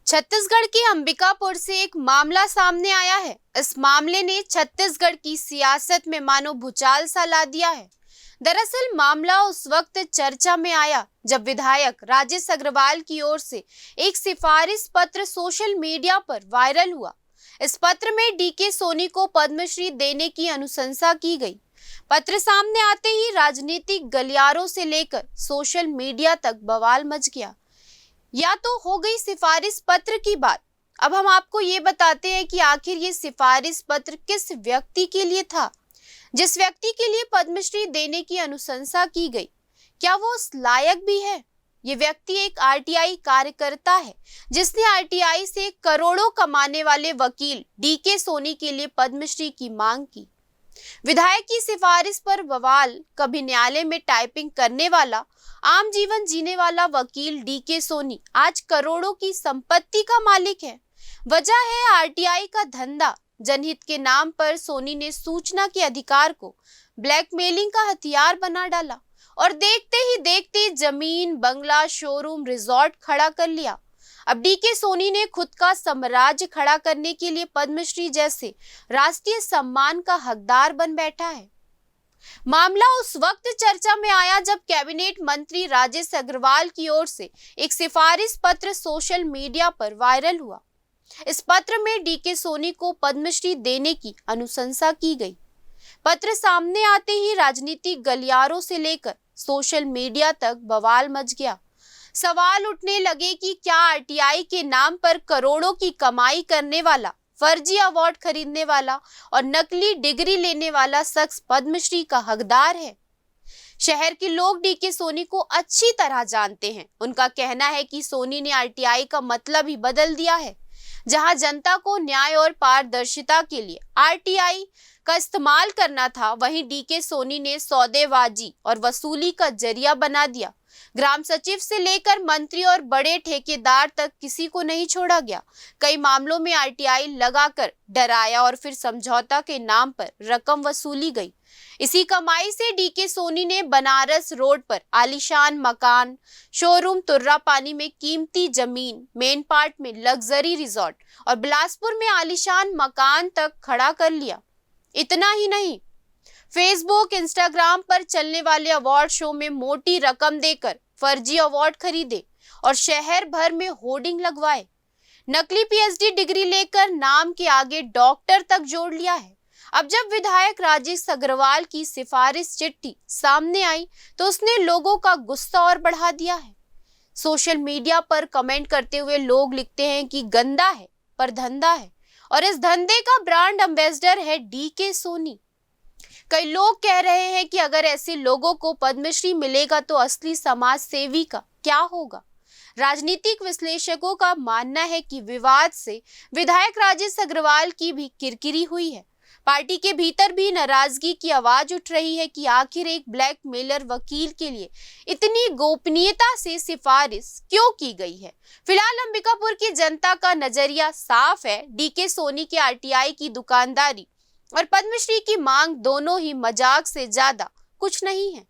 छत्तीसगढ़ के अंबिकापुर से एक मामला सामने आया है। इस मामले ने छत्तीसगढ़ की सियासत में मानो भूचाल सा ला दिया है। दरअसल मामला उस वक्त चर्चा में आया जब विधायक राजेश अग्रवाल की ओर से एक सिफारिश पत्र सोशल मीडिया पर वायरल हुआ। इस पत्र में डीके सोनी को पद्मश्री देने की अनुशंसा की गई। पत्र सामने आते ही राजनीतिक गलियारों से लेकर सोशल मीडिया तक बवाल मच गया। या तो हो गई सिफारिश पत्र की बात। अब हम आपको ये बताते हैं कि आखिर ये सिफारिश पत्र किस व्यक्ति के लिए था, जिस व्यक्ति के लिए पद्मश्री देने की अनुशंसा की गई। क्या वो उस लायक भी है? ये व्यक्ति एक आरटीआई कार्यकर्ता है जिसने आरटीआई से करोड़ों कमाने वाले वकील डीके सोनी के लिए पद्मश्री की मांग की। विधायक की सिफारिश पर बवाल। कभी न्यायालय में टाइपिंग करने वाला, आम जीवन जीने वाला वकील डीके सोनी आज करोड़ों की संपत्ति का मालिक है। वजह है आरटीआई का धंधा। जनहित के नाम पर सोनी ने सूचना के अधिकार को ब्लैकमेलिंग का हथियार बना डाला और देखते ही देखते जमीन, बंगला, शोरूम, रिजॉर्ट खड़ा कर लिया। अब डीके सोनी ने खुद का साम्राज्य खड़ा करने के लिए पद्मश्री जैसे राष्ट्रीय सम्मान का हकदार बन बैठा है। मामला उस वक्त चर्चा में आया जब कैबिनेट मंत्री राजेश अग्रवाल की ओर से एक सिफारिश पत्र सोशल मीडिया पर वायरल हुआ। इस पत्र में डीके सोनी को पद्मश्री देने की अनुशंसा की गई। पत्र सामने आते ही राजनीतिक गलियारों से लेकर सोशल मीडिया तक बवाल मच गया। सवाल उठने लगे कि क्या आरटीआई के नाम पर करोड़ों की कमाई करने वाला, फर्जी अवार्ड खरीदने वाला और नकली डिग्री लेने वाला शख्स पद्मश्री का हकदार है। शहर के लोग डीके सोनी को अच्छी तरह जानते हैं। उनका कहना है कि सोनी ने आरटीआई का मतलब ही बदल दिया है। जहां जनता को न्याय और पारदर्शिता के लिए आरटीआई का इस्तेमाल करना था, वहीं डीके सोनी ने सौदेबाजी और वसूली का जरिया बना दिया। ग्राम सचिव से लेकर मंत्री और बड़े ठेकेदार तक किसी को नहीं छोड़ा गया। कई मामलों में आरटीआई लगाकर डराया और फिर समझौता के नाम पर रकम वसूली गई। इसी कमाई से डीके सोनी ने बनारस रोड पर आलीशान मकान, शोरूम, तुर्रापानी में कीमती जमीन, मेन पार्ट में लग्जरी रिजॉर्ट और बिलासपुर में आलीशान मकान तक खड़ा कर लिया। इतना ही नहीं, फेसबुक, इंस्टाग्राम पर चलने वाले अवार्ड शो में मोटी रकम देकर फर्जी अवार्ड खरीदे और शहर भर में होर्डिंग लगवाए। नकली पीएचडी डिग्री लेकर नाम के आगे डॉक्टर तक जोड़ लिया है। अब जब विधायक राजेश अग्रवाल की सिफारिश चिट्ठी सामने आई तो उसने लोगों का गुस्सा और बढ़ा दिया है। सोशल मीडिया पर कमेंट करते हुए लोग लिखते हैं कि गंदा है पर धंधा है और इस धंधे का ब्रांड एम्बेसडर है डीके सोनी। कई लोग कह रहे हैं कि अगर ऐसे लोगों को पद्मश्री मिलेगा तो असली समाज सेवी का क्या होगा। राजनीतिक विश्लेषकों का मानना है कि विवाद से विधायक राजेश अग्रवाल की भी किरकिरी हुई है। पार्टी के भीतर भी नाराजगी की आवाज उठ रही है कि आखिर एक ब्लैकमेलर वकील के लिए इतनी गोपनीयता से सिफारिश क्यों की गई है। फिलहाल अंबिकापुर की जनता का नजरिया साफ है। डीके सोनी के आरटीआई की दुकानदारी और पद्मश्री की मांग दोनों ही मजाक से ज्यादा कुछ नहीं है।